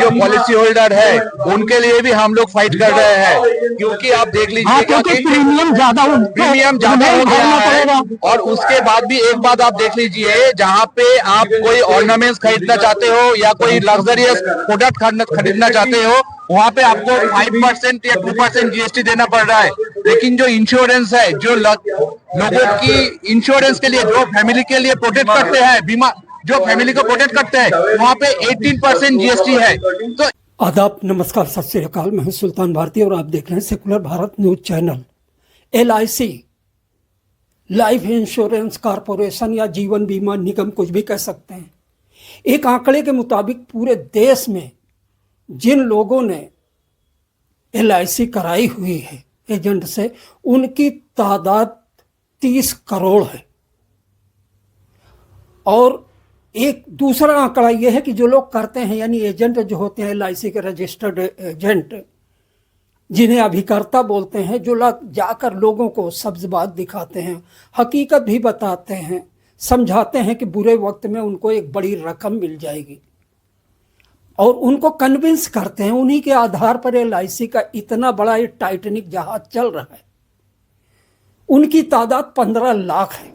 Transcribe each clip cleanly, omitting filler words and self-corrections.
जो policy holder है उनके लिए भी हम लोग फाइट कर रहे हैं, क्योंकि आप देख लीजिए क्योंकि प्रीमियम ज्यादा हो गया है। और उसके बाद भी एक बात आप देख लीजिए, जहाँ पे आप कोई ऑर्नामेंट्स खरीदना चाहते हो या कोई लग्जरियस प्रोडक्ट खरीदना चाहते हो, वहाँ पे आपको 5% या 2% जीएसटी देना पड़ रहा है। लेकिन जो इंश्योरेंस है, जो लोगों की इंश्योरेंस के लिए, जो फैमिली के लिए प्रोटेक्ट करते हैं, बीमा जो फैमिली को प्रोटेक्ट करते हैं, वहाँ पे 18% जीएसटी है। तो आदाब, नमस्कार, सत श्री अकाल। मैं हूं सुल्तान भारती और आप देख रहे हैं secular Bharat news channel. LIC life insurance corporation या जीवन बीमा निगम, कुछ भी कह सकते हैं, एक आंकड़े के मुताबिक पूरे देश में जिन लोगों ने LIC कराई हुई है एजेंट से, उनकी तादाद 30 करोड़ है। और एक दूसरा आंकड़ा यह है कि जो लोग करते हैं, यानी एजेंट जो होते हैं LIC के रजिस्टर्ड एजेंट, जिन्हें अभिकर्ता बोलते हैं, जो लोग जाकर लोगों को सब्ज बात दिखाते हैं, हकीकत भी बताते हैं, समझाते हैं कि बुरे वक्त में उनको एक बड़ी रकम मिल जाएगी और उनको कन्विंस करते हैं। उन्हीं के आधार पर LIC का इतना बड़ा ये टाइटैनिक जहाज चल रहा है। उनकी तादाद 15 लाख है।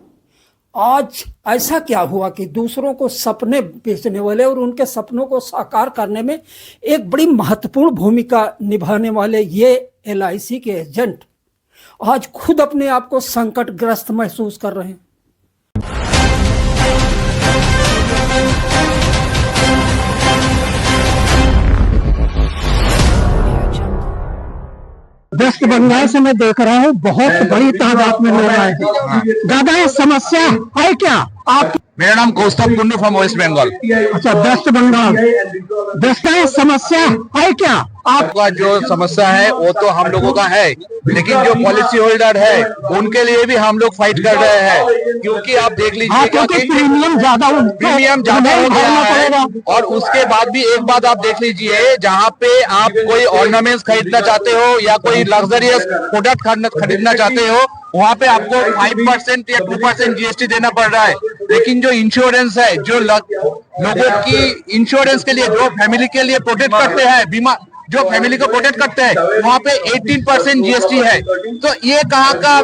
आज ऐसा क्या हुआ कि दूसरों को सपने बेचने वाले और उनके सपनों को साकार करने में एक बड़ी महत्वपूर्ण भूमिका निभाने वाले ये LIC के एजेंट आज खुद अपने आप को संकटग्रस्त महसूस कर रहे हैं। वेस्ट बंगाल से मैं देख रहा हूँ बहुत बड़ी तादाद में लोग आए। दादा, ये समस्या है क्या आप? मेरा नाम कौस्तुभ कुंडू फ्रॉम वेस्ट बंगाल। अच्छा, वेस्ट बंगाल। वेस्ट का समस्या है क्या आपका? जो समस्या है वो तो हम लोगों का है, लेकिन जो पॉलिसी होल्डर है उनके लिए भी हम लोग फाइट कर रहे हैं, क्योंकि आप देख लीजिए क्योंकि प्रीमियम ज्यादा हो गया है। और उसके बाद भी एक बात आप देख लीजिए, जहाँ पे आप कोई ऑर्नामेंट्स खरीदना चाहते हो या कोई लग्जरियस प्रोडक्ट खरीदना चाहते हो, वहाँ पे आपको 5% या 2% जीएसटी देना पड़ रहा है। लेकिन जो इंश्योरेंस है, जो लोगों की इंश्योरेंस के लिए, जो फैमिली के लिए प्रोटेक्ट करते हैं, बीमा जो फैमिली को प्रोटेक्ट करते हैं, वहाँ पे 18% जीएसटी है। तो ये कहाँ का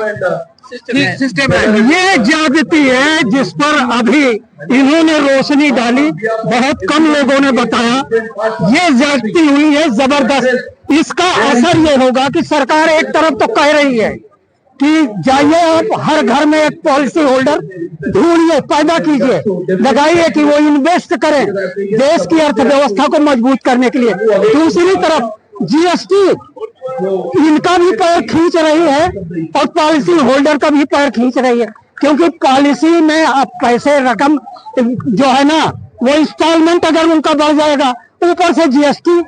सिस्टम है? ये ज्यादती है जिस पर अभी इन्होंने रोशनी डाली, बहुत कम लोगों ने बताया। ये ज्यादती हुई है जबरदस्त। इसका असर ये होगा कि सरकार एक तरफ तो कह रही है कि जाइए आप हर घर में एक पॉलिसी होल्डर ढूंढिए, पैदा कीजिए, लगाइए कि वो इन्वेस्ट करें देश की अर्थव्यवस्था को मजबूत करने के लिए। दूसरी तरफ जीएसटी इनका भी पैर खींच रही है और पॉलिसी होल्डर का भी पैर खींच रही है, क्योंकि पॉलिसी में अब पैसे रकम जो है ना, वो इंस्टॉलमेंट अगर उनका बढ़ जाएगा, ऊपर से जीएसटी,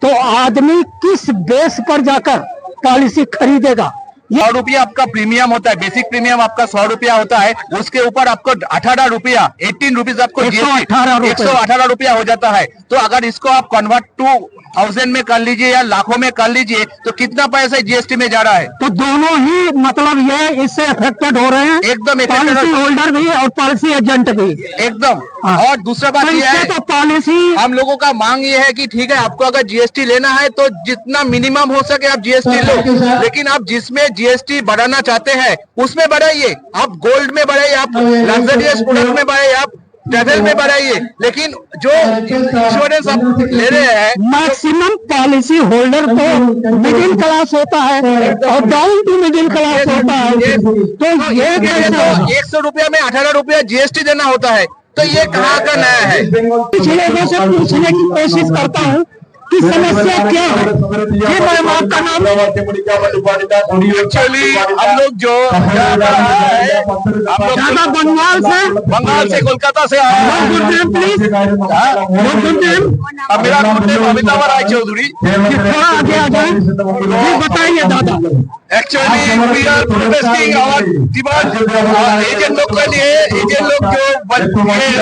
तो आदमी किस बेस पर जाकर पॉलिसी खरीदेगा? 100 रुपया आपका प्रीमियम होता है, बेसिक प्रीमियम आपका 100 रुपया होता है। उसके ऊपर आपको 18 रुपया, 18 रुपीज आपको 118 रुपया हो जाता है। तो अगर इसको आप कन्वर्ट टू 1000 में कर लीजिए या लाखों में कर लीजिए, तो कितना पैसा जीएसटी में जा रहा है? तो दोनों ही मतलब ये इससे अफेक्टेड हो रहे हैं, एकदम, पॉलिसी होल्डर भी और पॉलिसी एजेंट भी एकदम। और दूसरा बात ये है, तो पॉलिसी हम लोगों का मांग ये है कि ठीक है, आपको अगर जीएसटी लेना है तो जितना मिनिमम हो सके आप जीएसटी लो, लेकिन आप जिसमें जीएसटी बढ़ाना चाहते हैं उसमें बढ़ाइए। आप गोल्ड में बढ़ाइए, आप लग्जरियस प्रोडक्ट में बढ़ाइए, आप ट्रेवल में बढ़ाइए, लेकिन जो इंश्योरेंस आप ले रहे हैं, मैक्सिमम पॉलिसी होल्डर तो मिडिल क्लास होता है और डाउन टू मिडिल क्लास होता है। तो ये 100 रुपया में 18 रुपया जीएसटी देना होता है। तो ये कहाँ का नया है? पिछले लोगों से पूछने की कोशिश करता हूँ कि समस्या क्या है। ये मैम, आपका नाम? एक्चुअली हम लोग जो दादा बंगाल से कोलकाता से आए हैं। प्लीज, मेरा नाम अमिताभ राय चौधरी। थोड़ा आगे आ जाए, बताइए दादा। Actually we are protesting our demand agent लोग के लिए। एजेंट लोग जो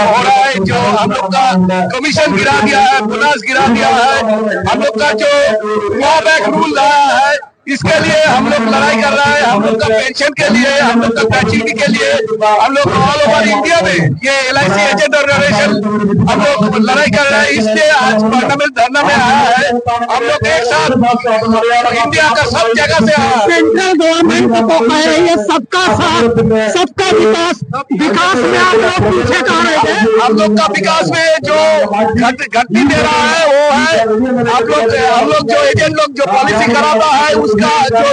हो रहा है, जो हम लोग का कमीशन गिरा दिया है, बोनस गिरा दिया है, हम लोग का जो क्लॉ बैक रूल लाया है, इसके लिए हम लोग लड़ाई कर रहे हैं। हम लोग का पेंशन के लिए, हम लोग का ग्रेच्युटी के लिए, हम लोग ऑल ओवर इंडिया में ये LIC एजेंट ऑर्गेनाइजेशन हम लोग लड़ाई कर रहे हैं। इसलिए आज पार्लियामेंट धरना में आया है। हम लोग एक साथ इंडिया का सब जगह से आया है। सेंट्रल गवर्नमेंट को कह रही है सबका साथ, सबका विकास। विकास में आप लोग पीछे कह रहे थे। हम लोग का विकास में जो घटती दे रहा है वो है हम लोग जो एजेंट लोग जो पॉलिसी कराता है उसका जो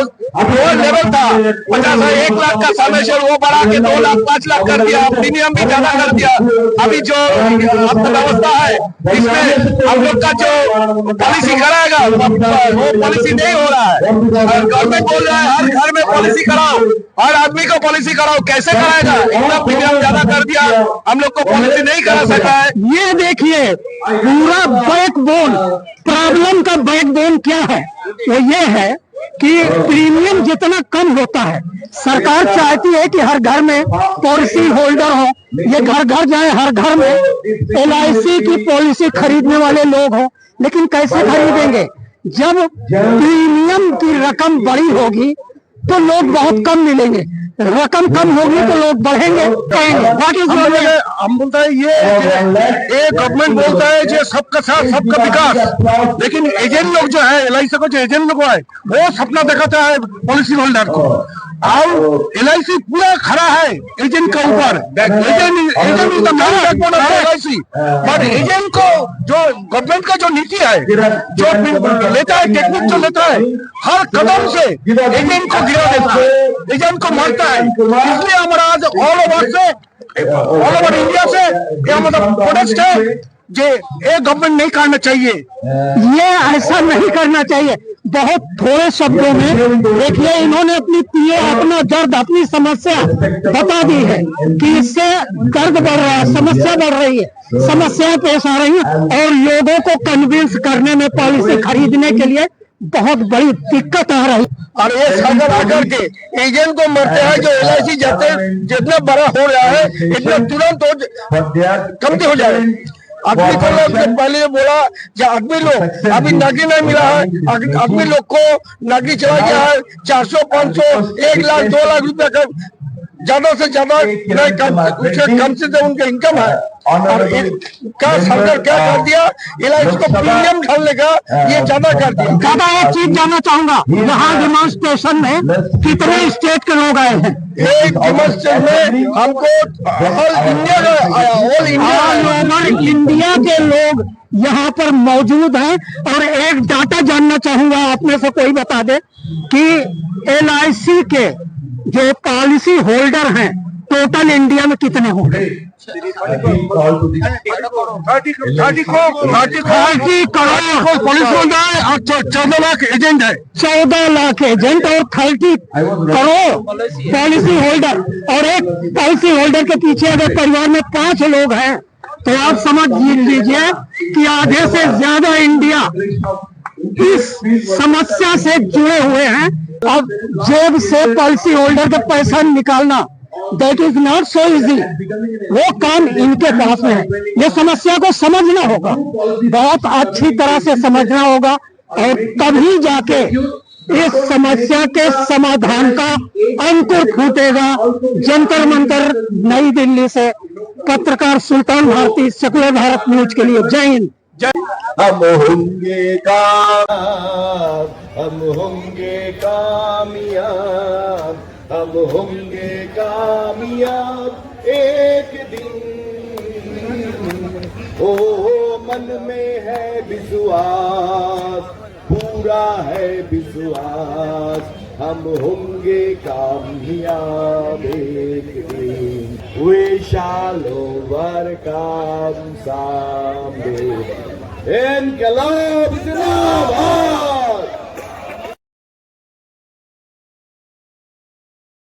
लोअर लेवल था 1 लाख का समेशन वो बढ़ा के 2 लाख 5 लाख कर दिया। प्रीमियम भी ज्यादा कर दिया। अभी जो अर्थव्यवस्था है इसमें हम लोग का जो पॉलिसी कराएगा वो पॉलिसी नहीं हो रहा है। गवर्नमेंट बोल रहा है हर घर में पॉलिसी कराओ, हर आदमी को पॉलिसी कराओ। कैसे कराएगा? इतना प्रीमियम ज्यादा कर दिया, हम लोग को पॉलिसी नहीं करा सकता है। ये देखिए पूरा बैकबोन, प्रॉब्लम का बैकबोन क्या है? वो ये है कि प्रीमियम जितना कम होता है, सरकार चाहती है कि हर घर में पॉलिसी होल्डर हो, ये घर घर जाए, हर घर में LIC की पॉलिसी खरीदने वाले लोग हो। लेकिन कैसे खरीदेंगे? जब प्रीमियम की रकम बड़ी होगी तो लोग बहुत कम मिलेंगे, रकम कम होगी तो लोग बढ़ेंगे, कहेंगे। हम बोलता है ये गवर्नमेंट बोलता है जो सबका साथ सबका विकास, लेकिन एजेंट लोग जो है LIC को जो एजेंट लोग है वो सपना दिखाता है पॉलिसी होल्डर को। और LIC पूरा खड़ा है एजेंट के ऊपर। एजेंट LIC बट एजेंट को जो गवर्नमेंट का जो नीति है जो लेता है, टेक्निक जो लेता है, हर कदम से एजेंट को गिरा देता है, एजेंट को मारता है। इसलिए हमारा आज ऑल ओवर इंडिया से ये मतलब प्रोटेस्ट है जे ये गवर्नमेंट नहीं करना चाहिए। ये ऐसा नहीं करना चाहिए। बहुत थोड़े शब्दों में देखिए इन्होंने अपनी अपना दर्द, अपनी समस्या बता दी है कि इससे दर्द बढ़ रहा है, समस्या बढ़ रही है, समस्याएं पेश आ रही हैं और लोगों को कन्विंस करने में पॉलिसी खरीदने के लिए बहुत बड़ी दिक्कत आ रही है। और ये सागर आकर के एजेंट को मरते हैं जो LIC जितना बड़ा हो रहा है इतना तुरंत कमती हो जाए। आदमी को लोग पहले बोला कि आदमी लोग अभी नौकरी नहीं मिला है, आदमी लोग को नौकरी चला गया है 400 500 1 लाख 2 लाख रुपया का ज्यादा से ज्यादा कम से जो उनका इनकम है। और क्या सरकार क्या कर दिया? LIC को प्रीमियम ढालने का ये ज्यादा कर दिया। दादा एक चीज जानना चाहूंगा, यहाँ डेमोन्स्ट्रेशन में कितने स्टेट के लोग आए हैं? एक डेमोन्स्ट्रेशन में हमको ऑल इंडिया का आया, ऑल इंडिया के लोग यहाँ पर मौजूद हैं। और एक डाटा जानना चाहूंगा, आप में से कोई बता दे कि LIC के जो पॉलिसी होल्डर हैं टोटल इंडिया में कितने होंगे? 30 करोड़ पुलिस होल्डर है और 14 लाख एजेंट है। 14 लाख एजेंट और 30 करोड़ पॉलिसी होल्डर। और एक पॉलिसी होल्डर के पीछे अगर परिवार में 5 लोग हैं तो आप समझ लीजिए कि आधे से ज्यादा इंडिया इस समस्या से जुड़े हुए हैं। अब जेब से पॉलिसी होल्डर का पैसा निकालना that is not so easy. वो काम इनके पास में है। ये समस्या को समझना होगा, बहुत अच्छी तरह से समझना होगा और तभी जाके इस समस्या के समाधान का अंकुर फूटेगा। जंतर मंतर नई दिल्ली से पत्रकार सुल्तान भारती, सेकुलर भारत न्यूज के लिए जय हिंद। हम होंगे कामयाब, हम होंगे कामयाब, हम होंगे कामयाब एक दिन। ओ मन में है विश्वास, पूरा है विश्वास, हम होंगे कामयाब एक दिन। We shall overcome someday. इनकलाब जिंदाबाद।